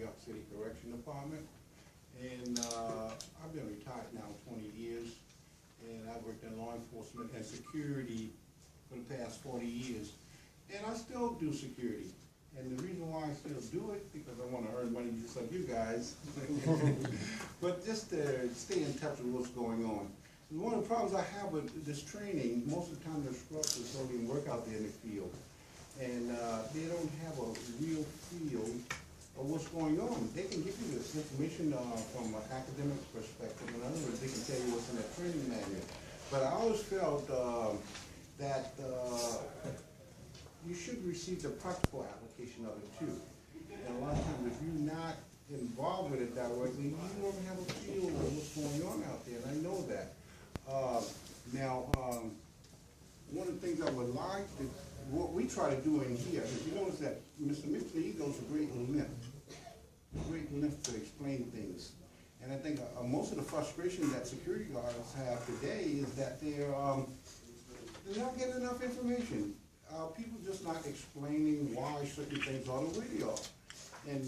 York City Correction Department. And I've been retired now 20 years, and I've worked in law enforcement and security for the past 40 years. And I still do security. And the reason why I still do it, because I want to earn money just like you guys, but just to stay in touch with what's going on. And one of the problems I have with this training, most of the time the instructors don't even work out there in the field. And they don't have a real feel of what's going on. They can give you this information from an academic perspective. In other words, they can tell you what's in that training manual. But I always felt that you should receive the practical application of it too. And a lot of times, if you're not involved with it directly, you don't have a feel of what's going on out there, and I know that. One of the things I would like to, what we try to do in here, is you notice that Mr. Mitchell, he goes to great length to explain things. And I think most of the frustration that security guards have today is that they're not getting enough information. People just not explaining why certain things are the way they are. And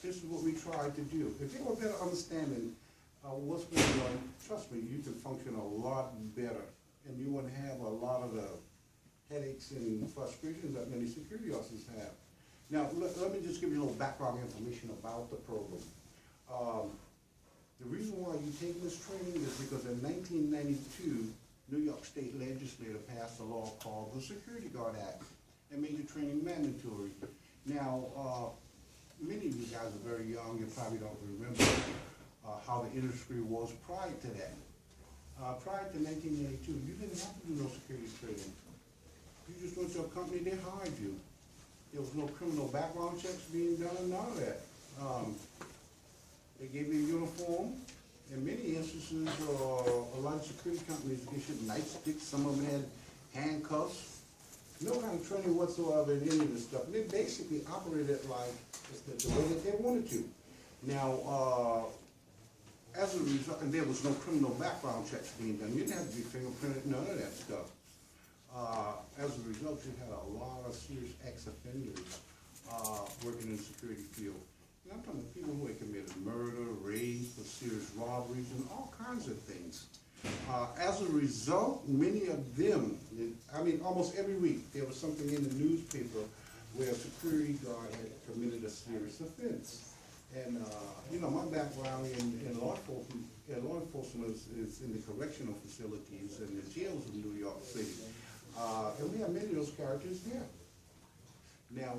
this is what we try to do. If you have a better understanding of what's going on, trust me, you can function a lot better. And you wouldn't have a lot of the headaches and frustrations that many security officers have. Now, let me just give you a little background information about the program. The reason why you take this training is because in 1992, New York State legislature passed a law called the Security Guard Act and made the training mandatory. Now, many of you guys are very young, you probably don't remember how the industry was prior to that. Prior to 1982, you didn't have to do no security training. You just went to a company, they hired you. There was no criminal background checks being done, none of that. They gave you a uniform. In many instances, a lot of security companies issued nightsticks, some of them had handcuffs. No kind of training whatsoever in any of this stuff. They basically operated like the way that they wanted to. Now, as a result, and there was no criminal background checks being done. You didn't have to be fingerprinted, none of that stuff. As a result, you had a lot of serious ex-offenders working in the security field. And I'm talking about people who had committed murder, rape, or serious robberies, and all kinds of things. As a result, many of them, I mean, almost every week, there was something in the newspaper where a security guard had committed a serious offense. And, you know, my background in law enforcement is in the correctional facilities and the jails in New York City. And we have many of those characters there. Now,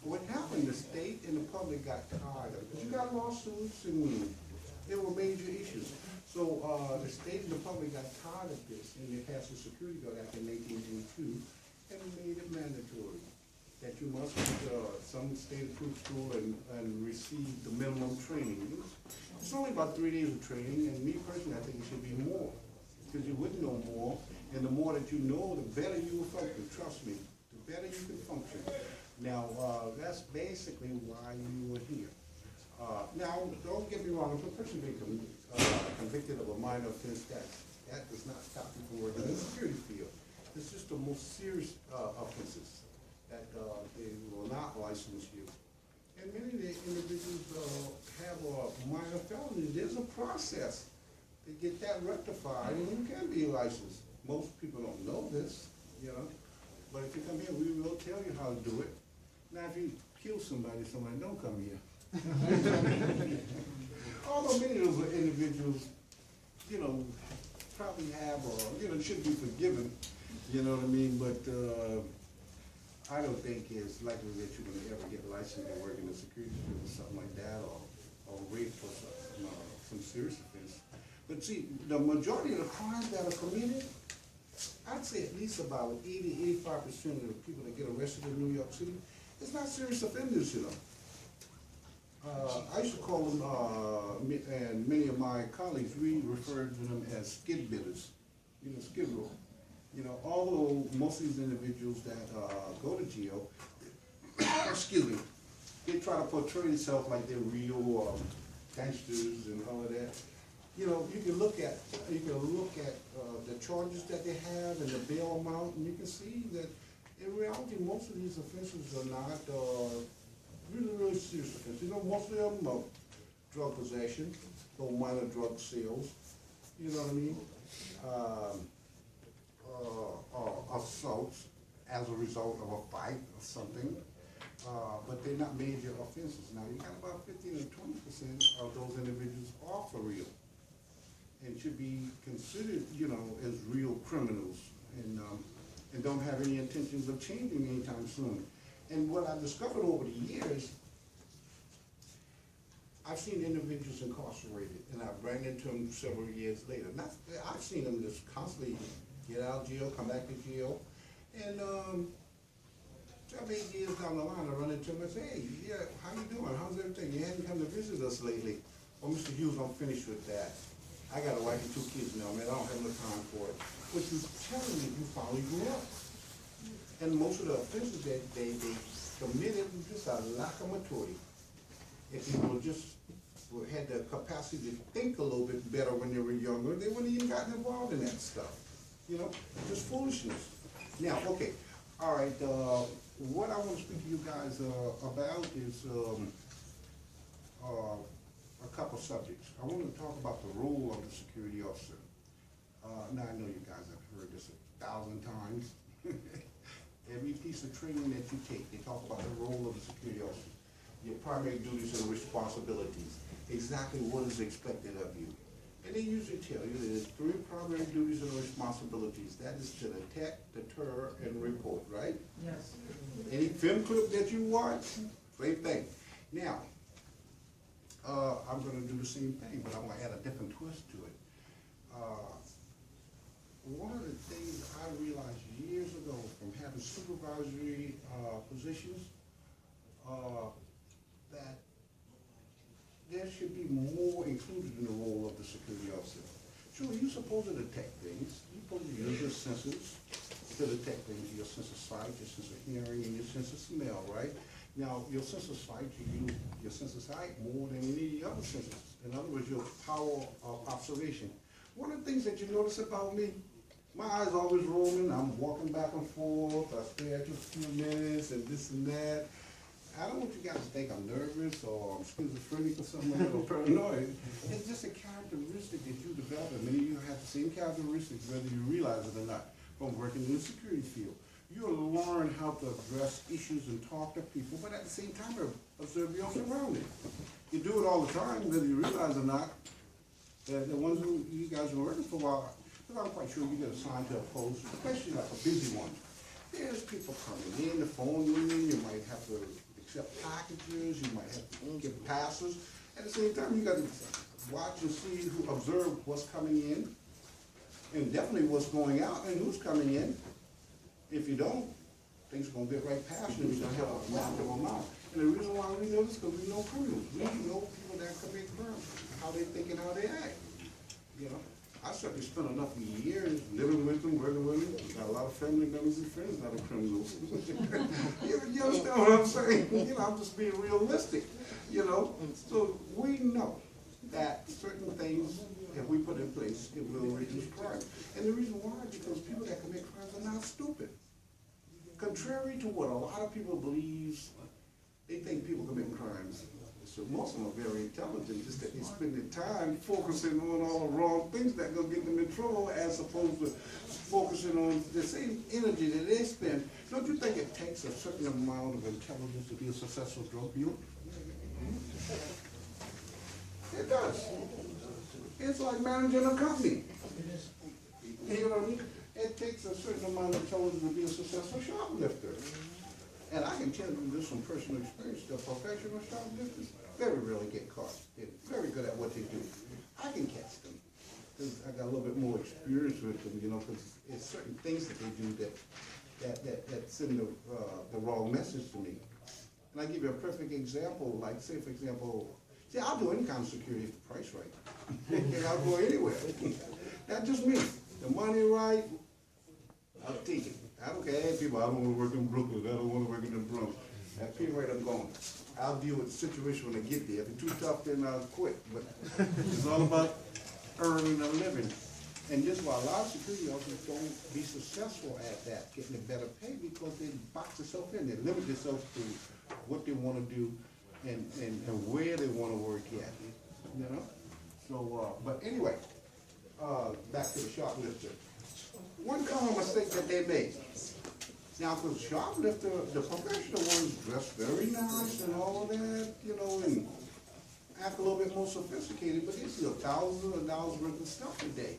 what happened, the state and the public got tired of it. Because you got lawsuits and there were major issues. So the state and the public got tired of this, and they passed the Security Guard Act in 1882 and made it mandatory that you must go to some state-approved school and receive the minimum training. It's only about 3 days of training, and me personally, I think it should be more, because you would know more, and the more that you know, the better you will function. Trust me, the better you can function. Now, that's basically why you were here. Now, don't get me wrong, if a person being convicted of a minor offense, that does not stop you from working in the security field. It's just the most serious offenses that they will not license you. And many of the individuals have a minor felony. There's a process to get that rectified, and you can be licensed. Most people don't know this, you know, but if you come here, we will tell you how to do it. Now, if you kill somebody don't come here. Although many of those individuals, you know, probably have, you know, should be forgiven, you know what I mean, but I don't think it's likely that you're going to ever get licensed and work in the security field or something like that, or rape or some serious offense. But see, the majority of the crimes that are committed, I'd say at least about 80–85% of the people that get arrested in New York City, it's not serious offenders, you know. I used to call them, and many of my colleagues, we referred to them as skid bidders, you know, skid row. You know, although most of these individuals that go to jail, excuse me, they try to portray themselves like they're real gangsters and all of that. You know, you can look at the charges that they have and the bail amount, and you can see that in reality most of these offenses are not you know, most of them are drug possession, or minor drug sales, you know what I mean? Assaults as a result of a fight or something, but they're not major offenses. Now, you got about 15 to 20% of those individuals are for real and should be considered, you know, as real criminals and don't have any intentions of changing anytime soon. And what I've discovered over the years, I've seen individuals incarcerated, and I've ran into them several years later. I've seen them just constantly get out of jail, come back to jail, and 7, 8 years down the line, I run into them and say, hey, yeah, how you doing? How's everything? You hadn't come to visit us lately. Oh, Mr. Hughes, I'm finished with that. I got a wife and 2 kids now, man. I don't have no time for it. What you telling me, you finally grew up. And most of the offenses that they committed was just a lack of maturity. If people just had the capacity to think a little bit better when they were younger, they wouldn't even gotten involved in that stuff. You know, just foolishness. Now, okay, all right, what I want to speak to you guys about is a couple subjects. I want to talk about the role of the security officer. Now, I know you guys have heard this 1,000 times. Every piece of training that you take, they talk about the role of the security officer, your primary duties and responsibilities, exactly what is expected of you. And they usually tell you there's 3 primary duties and responsibilities. That is to detect, deter, and report, right? Yes. Any film clip that you watch, same thing. Now, I'm going to do the same thing, but I'm going to add a different twist to it. One of the things I realized years ago from having supervisory positions, that there should be more included in the role of the security officer. Sure, you're supposed to detect things. You're supposed to use your senses to detect things, your sense of sight, your sense of hearing, and your sense of smell, right? Now, your sense of sight, you use your sense of sight more than any other senses. In other words, your power of observation. One of the things that you notice about me, my eyes always rolling, I'm walking back and forth, I stay at you a few minutes and this and that. I don't want you guys to think I'm nervous or I'm schizophrenic or something or paranoid. It's just a characteristic that you develop, and many of you have the same characteristics whether you realize it or not from working in the security field. You'll learn how to address issues and talk to people, but at the same time observe your surroundings. You do it all the time, whether you realize it or not. The ones who you guys are working for a while, because I'm quite sure you get assigned to a post, especially like a busy one. There's people coming in, the phone ringing, you might have to accept packages, you might have to give passes. At the same time, you got to watch and see observe what's coming in, and definitely what's going out and who's coming in. If you don't, things are going to get right past you and you're going to have a massive amount. And the reason why we know this is because we know criminals. We know people that commit crimes, how they think and how they act. You know, I certainly spent enough years living with them, working with them. Got a lot of family members and friends that are criminals. you understand what I'm saying? You know, I'm just being realistic. You know, so we know that certain things, if we put in place, it will reduce crime. And the reason why is because people that commit crimes are not stupid. Contrary to what a lot of people believe, they think people commit crimes. So most of them are very intelligent, just that they spend their time focusing on all the wrong things that are going to get them in trouble as opposed to focusing on the same energy that they spend. Don't you think it takes a certain amount of intelligence to be a successful drug dealer? It does. It's like managing a company. You know what I mean? It takes a certain amount of intelligence to be a successful shoplifter. And I can tell you this from personal experience, the professional shoplifters very rarely get caught. They're very good at what they do. I can catch them because I got a little bit more experience with them, you know, because it's certain things that they do that send the wrong message to me. And I give you a perfect example, like say for example, see, I'll do any kind of security if the price right. And I'll go anywhere. That's just me. The money right, I'll take it. I don't care, hey people, I don't want to work in Brooklyn, I don't want to work in the Bronx. That pay rate, I'm going. I'll deal with the situation when I get there. If it's too tough, then I'll quit. But it's all about earning a living. And just why a lot of security officers don't be successful at that, getting a better pay, because they box themselves in, they limit themselves to what they want to do, and where they want to work at, you know? So, but anyway, back to the shoplifter. One common mistake that they make. Now, for the shoplifter, the professional ones dress very nice and all of that, you know, and act a little bit more sophisticated, but they steal thousands of dollars worth of stuff a day.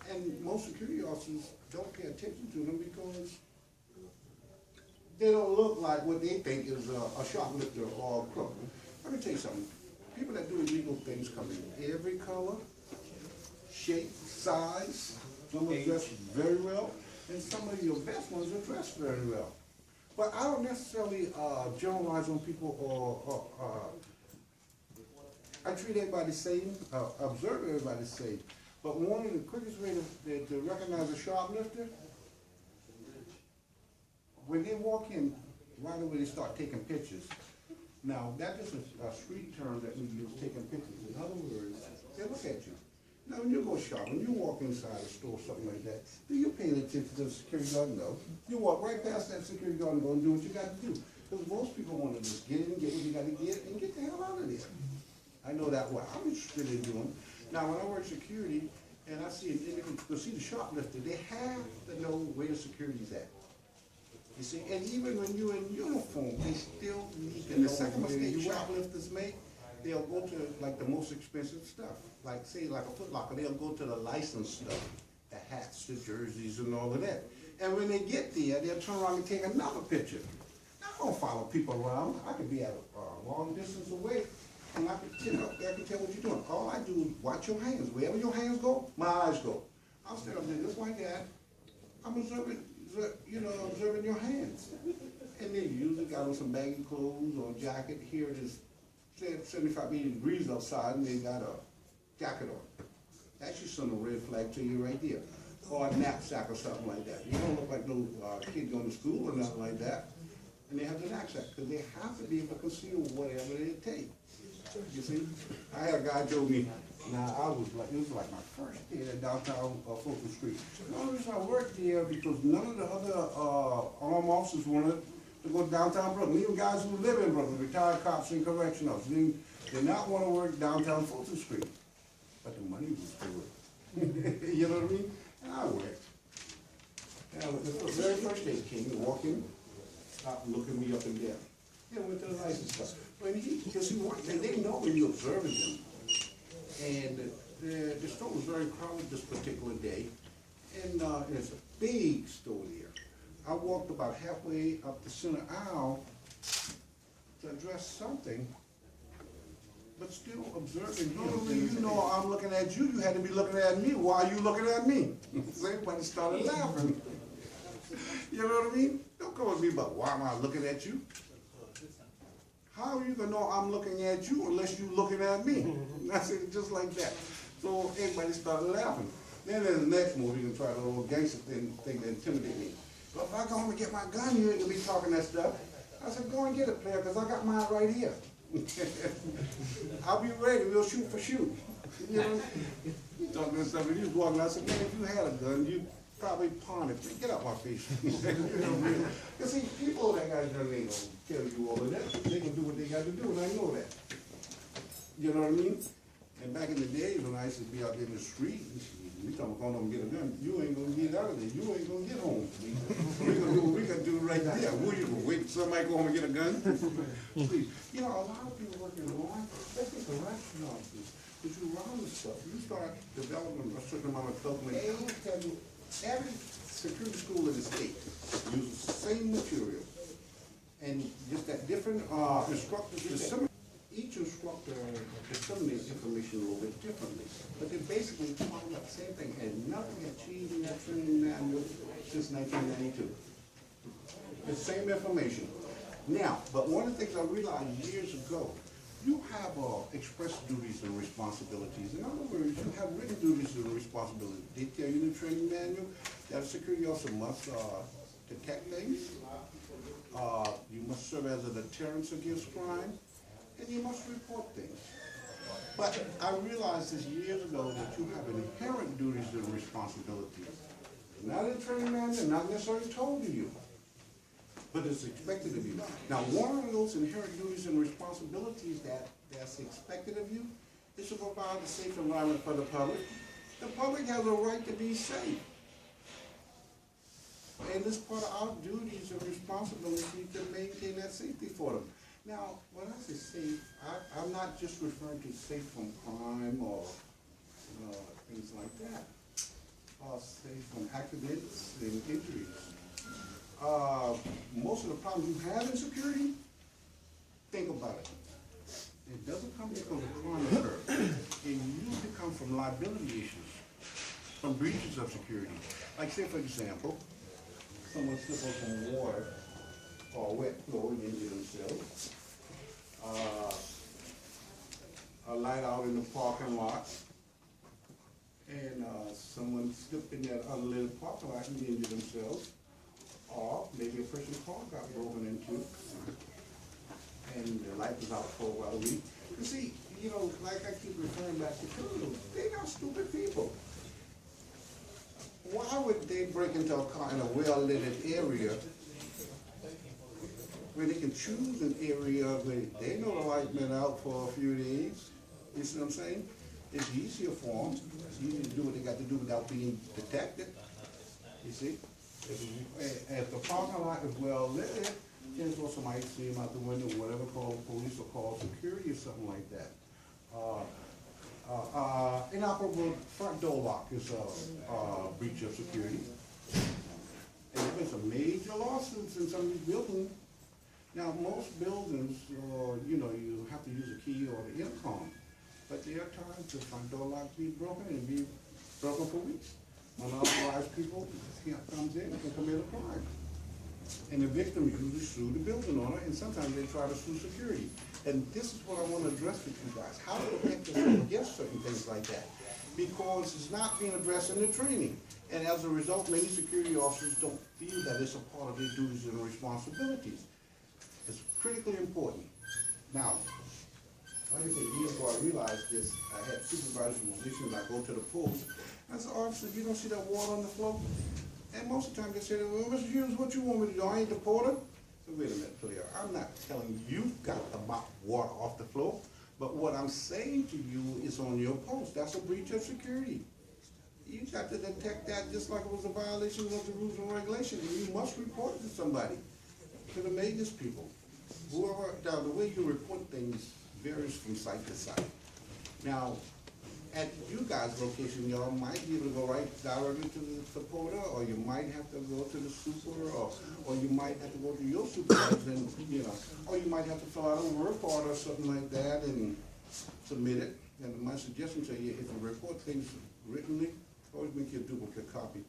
And most security officers don't pay attention to them because they don't look like what they think is a shoplifter or a crook. Let me tell you something. People that do illegal things come in every color, shape, size. Some are dressed very well, and some of your best ones are dressed very well. But I don't necessarily generalize on people or I treat everybody the same, observe everybody the same. But one of the quickest ways to recognize a shoplifter, when they walk in, right away they start taking pictures. Now, that is a street term that we use, taking pictures. In other words, they look at you. Now, when you go shopping, you walk inside a store, something like that, do you pay attention to the security guard? No. You walk right past that security guard and go and do what you got to do. Because most people want to just get in, get what you got to get, and get the hell out of there. I know that what I'm interested in doing. Now, when I work security, and I see an individual, to see the shoplifter, they have to know where the security's at. You see, and even when you're in uniform, they still need to know. And the second mistake shoplifters make, they'll go to like the most expensive stuff. Like say like a Foot Locker, they'll go to the licensed stuff, the hats, the jerseys, and all of that. And when they get there, they'll turn around and take another picture. Now, I don't follow people around. I could be at a long distance away, and I can tell what you're doing. All I do is watch your hands. Wherever your hands go, my eyes go. I'll stand up there just like that. I'm observing your hands. And they usually got on some baggy clothes or a jacket. Here it is 75, 80 degrees outside, and they got a jacket on. That's just a red flag to you right there. Or a knapsack or something like that. You don't look like no kid going to school or nothing like that. And they have the knapsack, because they have to be able to conceal whatever they take. You see? I had a guy told me, now it was like my first day at downtown Fulton Street. The only reason I worked there because none of the other armed officers wanted to go to downtown Brooklyn. Even guys who live in Brooklyn, retired cops and correctionals, they did not want to work downtown Fulton Street. But the money was good. You know what I mean? And I worked. And the very first day came, walking, stopped looking me up and down. Yeah, went to the license stuff. Because one thing, they know when you're observing them. And the store was very crowded this particular day. And there's a big store there. I walked about halfway up the center aisle to address something, but still observing. Normally, you know I'm looking at you. You had to be looking at me. Why are you looking at me? So everybody started laughing. You know what I mean? Don't come with me about why am I looking at you? How are you gonna know I'm looking at you unless you're looking at me? I said just like that. So everybody started laughing. Then there's the next move, you can try the little gangster thing to intimidate me. Well, if I go home and get my gun, you ain't gonna be talking that stuff. I said, go and get it, player, because I got mine right here. I'll be ready, we'll shoot for shoot. You know, talking to somebody, he was walking, I said, man, if you had a gun, you'd probably pawn it. Man, get out my face. You see, people that got a gun, they don't tell you all of that. They can do what they got to do, and I know that. You know what I mean? And back in the days when I used to be out there in the street, we talking about going home and get a gun, you ain't gonna get out of there, you ain't gonna get home. We're gonna do what we gonna do right there. What you gonna wait till somebody go home and get a gun? Please. You know, a lot of people working in law, especially correction officers, if you run this stuff, you start developing a certain amount of document. They will tell you, every security school in the state uses the same material. And just that different instructors, each instructor disseminates information a little bit differently, but they're basically talking about the same thing, and nothing has changed in that training manual since 1992. The same information. Now, but one of the things I realized years ago, you have express duties and responsibilities. In other words, you have written duties and responsibilities. They tell you in the training manual that a security officer must detect things, you must serve as a deterrent against crime, and you must report things. But I realized this years ago that you have inherent duties and responsibilities. Not in training manual, not necessarily told to you, but it's expected of you. Now, one of those inherent duties and responsibilities responsibilities that's expected of you is to provide a safe environment for the public. The public has a right to be safe. And it's part of our duties and responsibility to maintain that safety for them. Now, when I say safe, I'm not just referring to safe from crime or things like that. Safe from accidents and injuries. Most of the problems you have in security, think about it. It doesn't come because of crime occurs. It usually comes from liability issues, from breaches of security. Like say, for example, someone slips on some water or a wet floor and injure themselves. A light out in the parking lot, and someone slipped in that unlit parking lot and injured themselves. Or maybe a person's car got broken into, and the light was out for a while. You see, like I keep referring back to criminals, they're not stupid people. Why would they break into a car in a well-lit area where they can choose an area where they know the light been out for a few days? You see what I'm saying? It's easier for them. It's easier to do what they got to do without being detected. You see? If the parking lot is well lit, then somebody see them out the window, whatever, call the police or call security or something like that. Inoperable front door lock is a breach of security. And there's been some major lawsuits in some of these buildings. Now, most buildings, you have to use a key or the intercom. But there are times the front door lock be broken and be broken for weeks. Unauthorized people comes in and commit a crime. And the victim usually sue the building owner, and sometimes they try to sue security. And this is what I want to address with you guys. How to protect yourself against certain things like that. Because it's not being addressed in the training. And as a result, many security officers don't feel that it's a part of their duties and responsibilities. It's critically important. Now, like I said, years ago I realized this. I had supervisory positions, I go to the post. I said, officer, you don't see that water on the floor? And most of the time they say, well, Mr. Hughes, what you want me to do? I ain't the porter. So wait a minute, Cleo. I'm not telling you got to mop water off the floor. But what I'm saying to you is on your post. That's a breach of security. You got to detect that just like it was a violation of the rules and regulations. And you must report it to somebody, to the maintenance people. Whoever, now the way you report things varies from site to site. Now, at you guys' location, y'all might be able to go right directly to the supporter, or you might have to go to the super, or you might have to go to your supervisor, and, or you might have to fill out a work order or something like that and submit it. And my suggestion to you, if you report things writtenly, always make you a duplicate copy.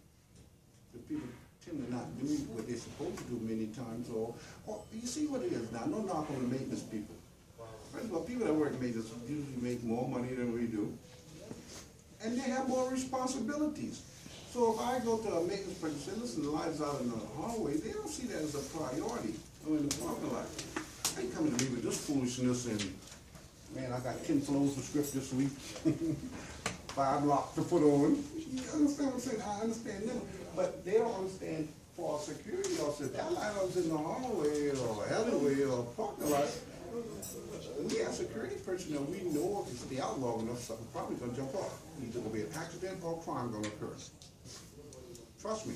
The people tend to not do what they're supposed to do many times, or you see what it is now. No knock on the maintenance people. First of all, people that work in maintenance usually make more money than we do. And they have more responsibilities. So if I go to a maintenance person and say, listen, the light's out in the hallway, they don't see that as a priority in the parking lot. They come to me with this foolishness and, man, I got 10 flows of script this week, 5 locks to put on. You understand what I'm saying? I understand them. But they don't understand for a security officer, that light was in the hallway or alleyway or parking lot. We have security personnel, we know if it stay out long enough, something probably gonna jump off. Either gonna be an accident or a crime gonna occur. Trust me,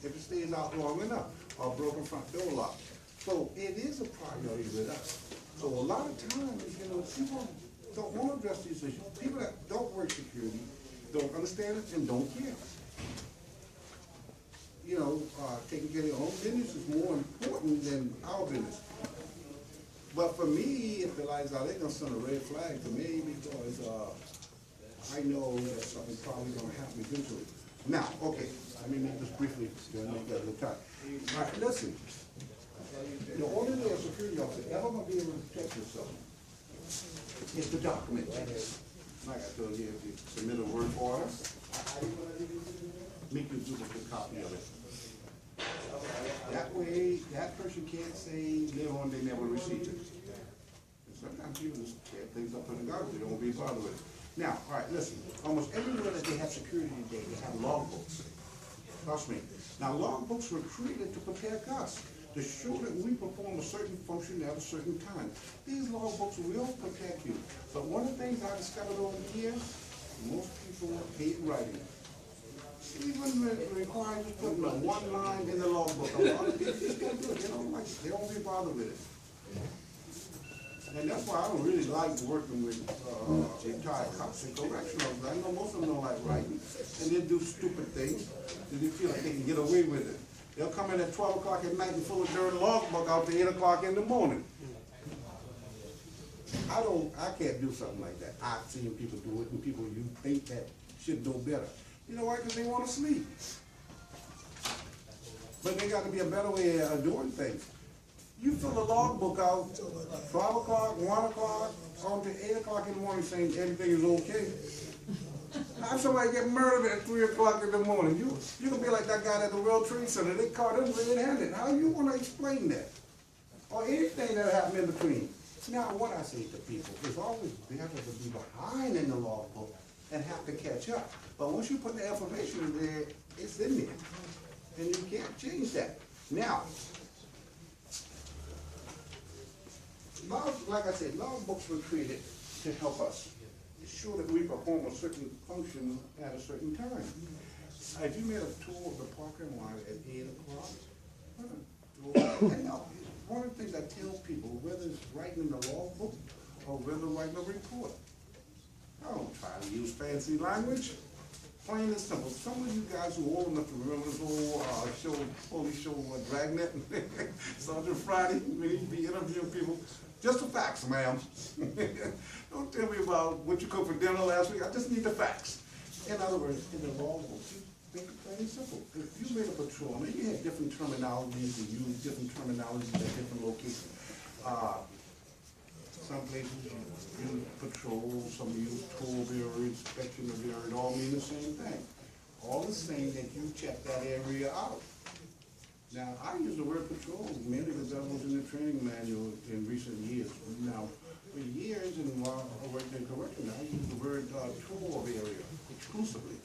if it stays out long enough, or a broken front door lock. So it is a priority with us. So a lot of times, people don't want to address these issues. People that don't work security don't understand it and don't care. Taking care of your own business is more important than our business. But for me, if the light's out, they're gonna send a red flag to me because I know that something's probably gonna happen eventually. Now, okay, let me make this briefly, then make that a little time. All right, listen. The only way a security officer ever gonna be able to protect yourself is to document things. Like I told you, if you submit a work order, make you do a copy of it. That way, that person can't say later on they never received it. And sometimes people just tear things up in the garbage, they don't be bothered with it. Now, all right, listen, almost everywhere that they have security today, they have logbooks. Trust me. Now, logbooks were created to protect us. to show that we perform a certain function at a certain time. These logbooks will protect you. But one of the things I discovered over the years, most people hate writing. Even when it requires you putting one line in the logbook, a lot of people just can't do it. They don't like it. They don't be bothered with it. And that's why I don't really like working with retired cops and correctionals. I know most of them don't like writing, and they do stupid things, and they feel like they can get away with it. They'll come in at 12 o'clock at night and pull a dirty logbook out to 8 o'clock in the morning. I can't do something like that. I've seen people do it, and people you think that should know better. You know why? Because they want to sleep. But there got to be a better way of doing things. You fill the logbook out 12 o'clock, 1 o'clock, on to 8 o'clock in the morning saying everything is okay. How somebody get murdered at 3 o'clock in the morning? You can be like that guy at the World Trade Center. They caught him red-handed. How you want to explain that? Or anything that happened in between. Now, what I say to people, it's always better to be behind in the logbook and have to catch up. But once you put the information in there, it's in there. And you can't change that. Now, like I said, logbooks were created to help us ensure that we perform a certain function at a certain time. If you made a tour of the parking lot at 8 o'clock, one of the things I tell people, whether it's writing in the logbook or whether writing a report, I don't try to use fancy language. Plain and simple. Some of you guys who are old enough to remember this old police show, Dragnet, Sergeant Friday, when he'd be interviewing people. Just the facts, ma'am. Don't tell me about what you cooked for dinner last week. I just need the facts. In other words, in the logbook, you make it plain and simple. If you made a patrol, and you had different terminologies, you use different terminologies at different locations. Some places use patrol, some use toll bearer, inspection of area, it all mean the same thing. All the same that you check that area out. Now, I use the word patrol mainly because that was in the training manual in recent years. Now, for years, and while I worked in corrections, I used the word toll of area exclusively.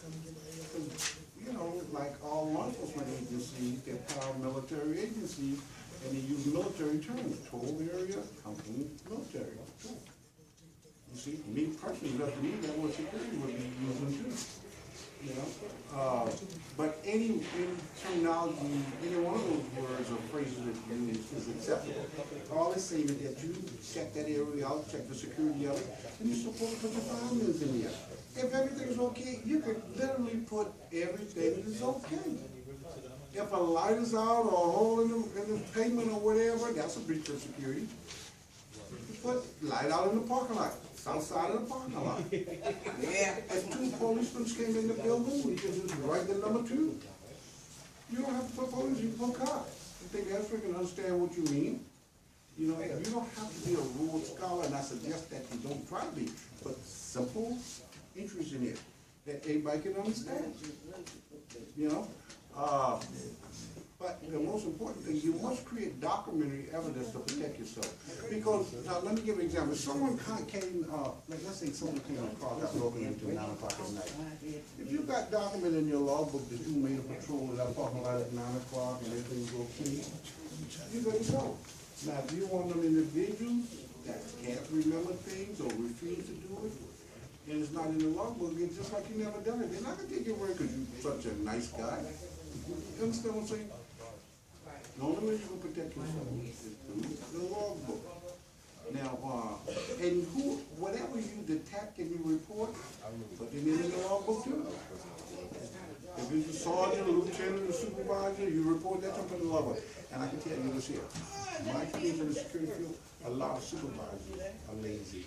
You know, like all law enforcement agencies, they're paramilitary agencies, and they use military terms, toll area, company, military, toll. You see, me personally, up to me, that's what security would be using too. You know, but any terminology, any one of those words or phrases that you use is acceptable. All it's saying is that you check that area out, check the security of it, and you're supposed to put your findings in there. If everything's okay, you could literally put everything is okay. If a light is out or a hole in the pavement or whatever, that's a breach of security. You put light out in the parking lot. Outside of the parking lot. Yeah, if 2 policemen came in the building, we could just write the number 2. You don't have to put police, you can put cops. You think Africa can understand what you mean? You know, you don't have to be a rule scholar, and I suggest that you don't try to be, but simple entries in it that everybody can understand. You know? But the most important thing, you must create documentary evidence to protect yourself. Because, now let me give an example. If someone came, like let's say someone came in a car, got broken into 9 o'clock at night. If you got documented in your logbook that you made a patrol in that parking lot at 9 o'clock and everything was okay, you're going to go. Now, if you're one of them individuals that can't remember things or refuse to do it, and it's not in the logbook, it's just like you never done it. They're not going to take your word because you're such a nice guy. You understand what I'm saying? The only way you can protect yourself is through the logbook. Now, and whatever you detect and you report, put it in the logbook too. If it's a sergeant, a lieutenant, a supervisor, you report that to the logbook. And I can tell you this here. My experience in the security field, a lot of supervisors are lazy.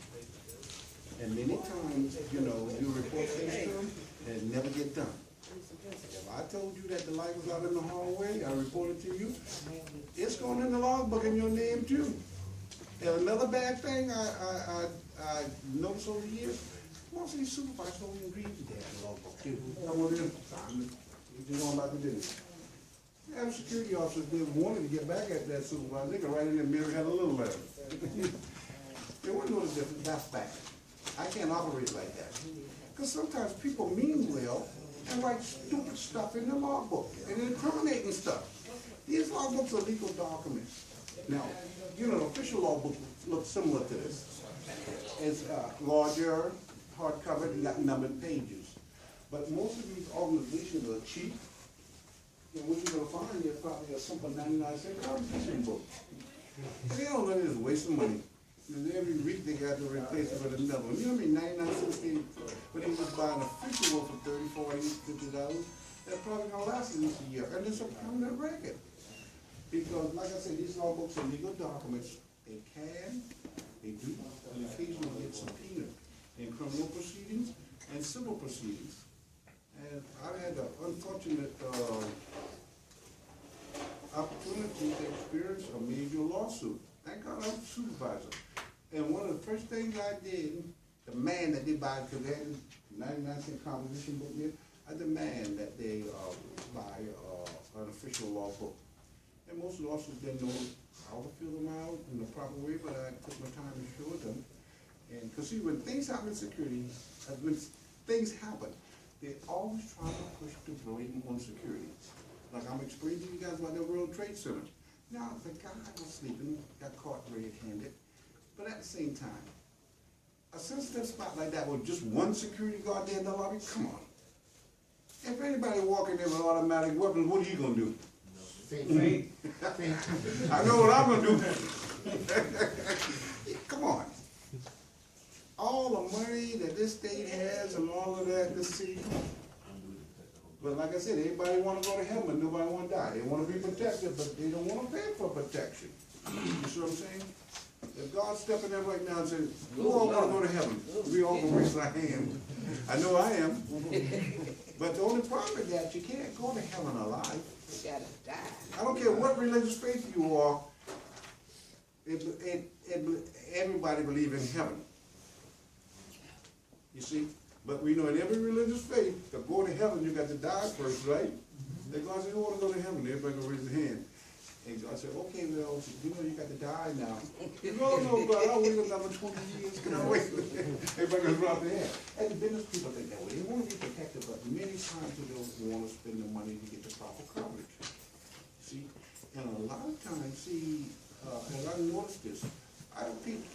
And many times, you know, you report things to them and it never get done. If I told you that the light was out in the hallway, I reported to you, it's going in the logbook in your name too. And another bad thing I noticed over the years, most of these supervisors don't even read the damn logbook too. Come on in, you're going about the business. Yeah, the security officers didn't want to get back at that supervisor. They could write in there, Mary had a little letter. They wouldn't know the difference. That's bad. I can't operate like that. Because sometimes people mean well and write stupid stuff in the logbook and incriminating stuff. These logbooks are legal documents. Now, you know, the official logbook looks similar to this. It's larger, hardcover, and got numbered pages. But most of these organizations are cheap. And what you're gonna find, there's probably a simple 99-cent composition book. And they don't know it's a waste of money. Because every week they got to replace it with another one. You know what I mean? 99 cents, but they just buy an official one for $30, $40, $50. That probably gonna last at least a year. And it's a permanent record. Because, like I said, these logbooks are legal documents. They do, and occasionally get subpoenaed in criminal proceedings and civil proceedings. And I had the unfortunate opportunity to experience a major lawsuit. Thank God I'm a supervisor. And one of the first things I did, the man that they buy, because they had a 99-cent composition book there, I demand that they buy an official law book. And most lawsuits didn't know how to fill them out in the proper way, but I took my time to show them. And because see, when things happen in security, when things happen, they always try to push the blame on security. Like I'm explaining to you guys about the World Trade Center. Now, the guy was sleeping, got caught red-handed, but at the same time, a sensitive spot like that with just one security guard there in the lobby, come on. If anybody walking there with automatic weapons, what are you gonna do? I know what I'm gonna do. Come on. All the money that this state has and all of that, this city. But like I said, everybody want to go to heaven, nobody want to die. They want to be protected, but they don't want to pay for protection. You see what I'm saying? If God's stepping in right now and saying, we all want to go to heaven, we all gonna raise our hand. I know I am. But the only problem is that you can't go to heaven alive. You gotta die. I don't care what religious faith you are, everybody believes in heaven. You see? But we know in every religious faith, to go to heaven, you got to die first, right? And God said, you want to go to heaven, everybody gonna raise their hand. And God said, okay, well, you know you got to die now. No, God, I'll wait another 20 years. Can I wait? Everybody gonna drop their hand. And the business people think that way. They want to be protected, but many times they don't want to spend the money to get the proper coverage. See? And a lot of times, see, and I noticed this,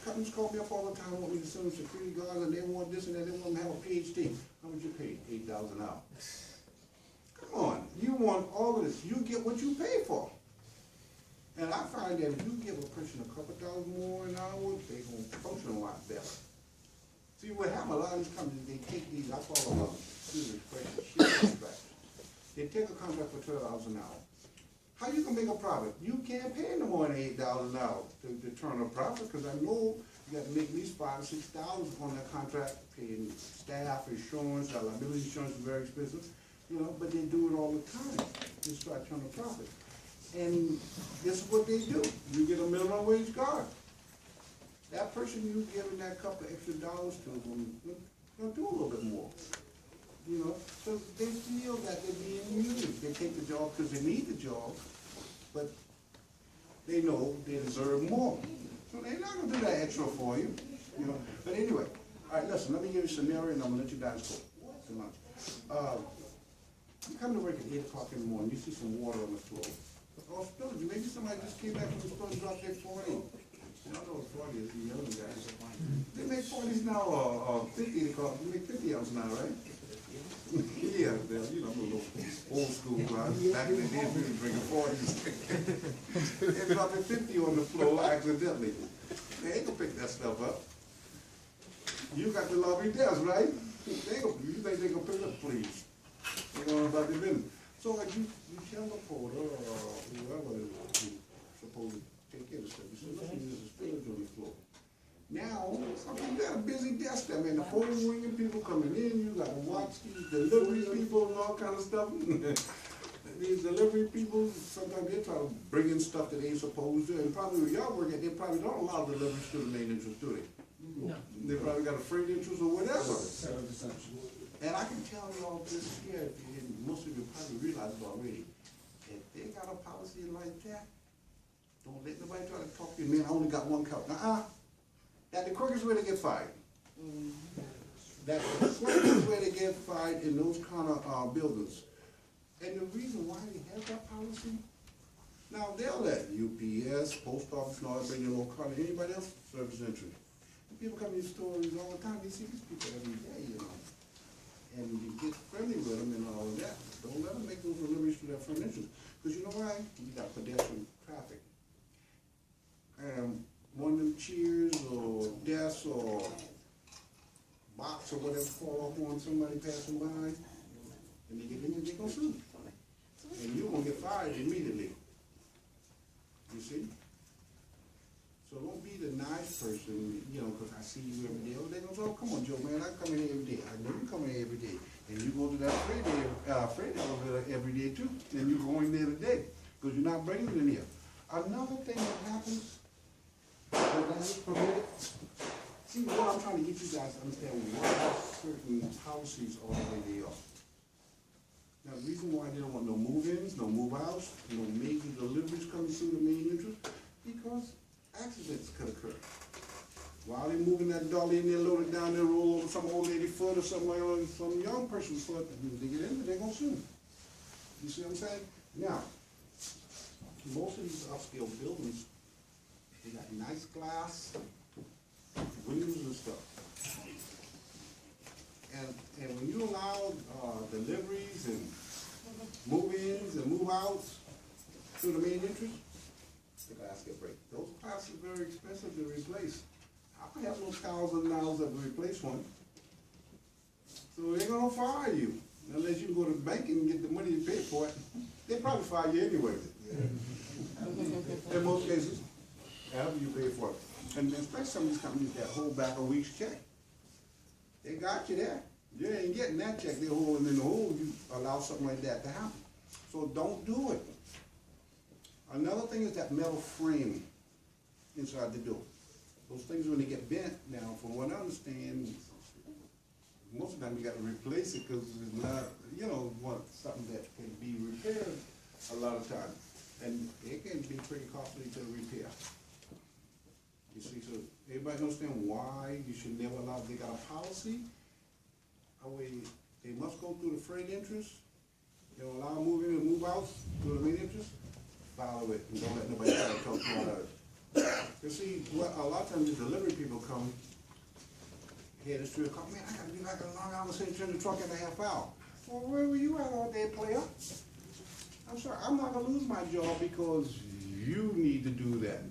companies call me up all the time, want me to send them security guards, and they want this and that, they want them to have a PhD. How much you pay? $8,000 an hour. Come on, you want all of this. You get what you pay for. And I find that if you give a person a couple $1,000 more an hour, they're going to function a lot better. See, what happens, a lot of these companies, they take these, I call them, excuse the expression, shit contracts. They take a contract for $12 an hour. How you can make a profit? You can't pay no more than $8 an hour to turn a profit, because I know you got to make at least $5,000 or $6,000 on that contract, paying staff, insurance, liability insurance is very expensive, you know, but they do it all the time. They start turning a profit. And this is what they do. You get a minimum wage guard. That person you giving that couple extra dollars to will do a little bit more. You know, so they feel that they're being used. They take the job because they need the job, but they know they deserve more. So they're not gonna do that extra for you, you know. But anyway, all right, listen, let me give you a scenario and I'm gonna let you guys go to lunch. You come to work at 8 o'clock in the morning, you see some water on the floor. Or spillage, maybe somebody just came back from the store and dropped their 40. I don't know what 40 is, the young guys. They make 40s now, or 50, they call it, they make 50 ounces now, right? Yeah, you know, I'm a little old school guy. Back in the day, we were drinking 40s. They dropped 50 on the floor accidentally. They ain't gonna pick that stuff up. You got the lobby desk, right? You think they gonna pick it up, please? They don't know about the business. So like you tell the porter or whoever who's supposed to take care of stuff, you say, listen, there's a spillage on the floor. Now, I mean, you got a busy desk there, man. The phone ringing, people coming in, you got to watch these delivery people and all kind of stuff. These delivery people, sometimes they try to bring in stuff that they ain't supposed to, and probably where y'all work at, they probably don't allow deliveries to the main entrance, do they? No. They probably got a freight entrance or whatever. And I can tell y'all this here, and most of you probably realize it already. If they got a policy like that, don't let nobody try to talk to you, man, I only got one couch. That's the quickest way to get fired. That's the quickest way to get fired in those kind of buildings. And the reason why they have that policy, Now, they'll let UPS, post office, and all that, bring your little car, anybody else service entry. And people come to these stores all the time, you see these people every day, you know. And you get friendly with them and all of that. Don't let them make those deliveries to their front entrance. Because you know why? You got pedestrian traffic. One of them chairs or desks or box or whatever fall off on somebody passing by, and they get in and they gonna sue. And you're gonna get fired immediately. You see? So don't be the nice person, you know, because I see you every day. Oh, they gonna say, oh, come on, Joe, man, I come in here every day. I know you come in here every day. And you go to that freight elevator every day too. And you go in there today, because you're not bringing it in here. Another thing that happens, that is permitted, see, what I'm trying to get you guys to understand, why certain policies are the way they are. Now, the reason why they don't want no move-ins, no move-outs, no major deliveries coming through the main entrance, because accidents could occur. While they're moving that dolly in there, loaded down there, roll over some old lady foot or something like that, some young person's foot, and if they get in, they're gonna sue. You see what I'm saying? Now, most of these upscale buildings, they got nice glass, windows and stuff. And when you allow deliveries and move-ins and move-outs through the main entrance, the glass get break. Those glass are very expensive to replace. I have those $1,000 to replace one. So they're gonna fire you unless you go to the bank and get the money to pay for it. They probably fire you anyway. In most cases, after you pay for it. And especially some of these companies that hold back a week's check. They got you there. You ain't getting that check. They're holding in the hole. You allow something like that to happen. So don't do it. Another thing is that metal frame inside the door. Those things, when they get bent now, from what I understand, most of the time you got to replace it because it's not, you know, something that can be repaired a lot of times. And it can be pretty costly to repair. You see, so everybody understand why you should never allow, they got a policy, they must go through the freight entrance, they don't allow move in and move out through the main entrance, follow it, and don't let nobody try to talk you out of it. You see, a lot of times the delivery people come, here the street, come, man, I gotta be back in Long Island City, turn the truck in a half hour. Well, where were you at all day, player? I'm sorry, I'm not gonna lose my job because you need to do that.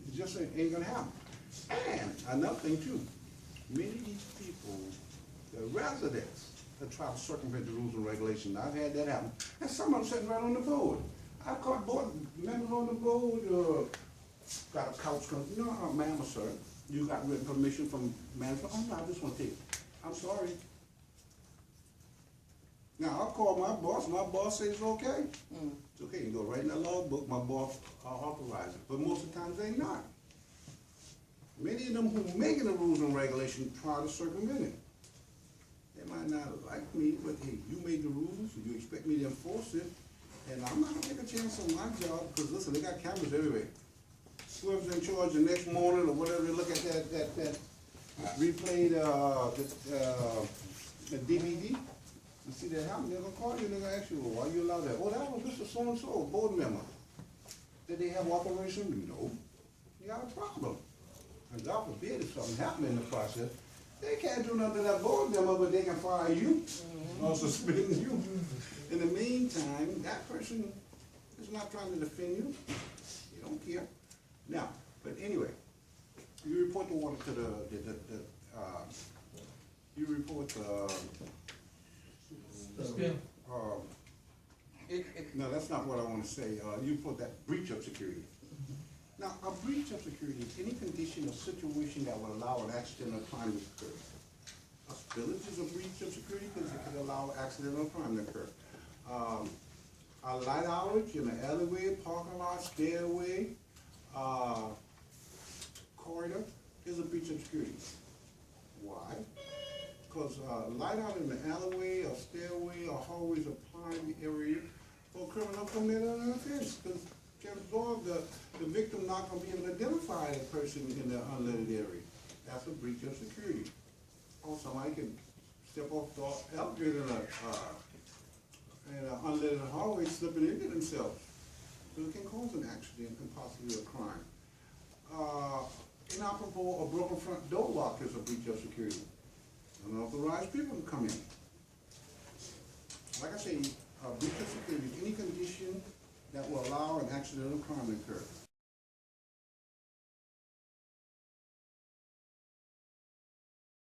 It just ain't gonna happen. And another thing too, many of these people, the residents, that try to circumvent the rules and regulations. I've had that happen. And some of them sitting right on the board. I've caught board members on the board, got a couch come, no, ma'am or sir, you got written permission from management. Oh no, I just want to take it. I'm sorry. Now I'll call my boss says it's okay. It's okay, you go right in the logbook, my boss authorizes it. But most of the times they not. Many of them who are making the rules and regulations try to circumvent it. They might not like me, but hey, you made the rules, you expect me to enforce it, and I'm not gonna take a chance on my job, because listen, they got cameras everywhere. Whoever's in charge the next morning or whatever, they look at that replay, the DVD, you see that happen, they're gonna call you and they're gonna ask you, well, why you allow that? Oh, that was Mr. So-and-so, board member. Did they have authorization? No. You got a problem. And God forbid if something happened in the process, they can't do nothing to that board member, but they can fire you or suspend you. In the meantime, that person is not trying to defend you. They don't care. Now, but anyway, you report the water to you report no, that's not what I want to say. You put that breach of security. Now, a breach of security is any condition or situation that will allow an accident or crime to occur. A spillage is a breach of security because it can allow accident or crime to occur. A light outage in an alleyway, parking lot, stairway, corridor is a breach of security. Why? Because light out in the alleyway, or stairway, or hallway is a prime area for a criminal commit an offense. Because chances are the victim not going to be able to identify that person in the unleaded area. That's a breach of security. Or somebody can step off the elevator in an unleaded hallway, slipping into themselves. So it can cause an accident and possibly a crime. Inoperable or broken front door lock is a breach of security. Unauthorized people can come in. Like I say, breach of security is any condition that will allow an accidental crime to occur.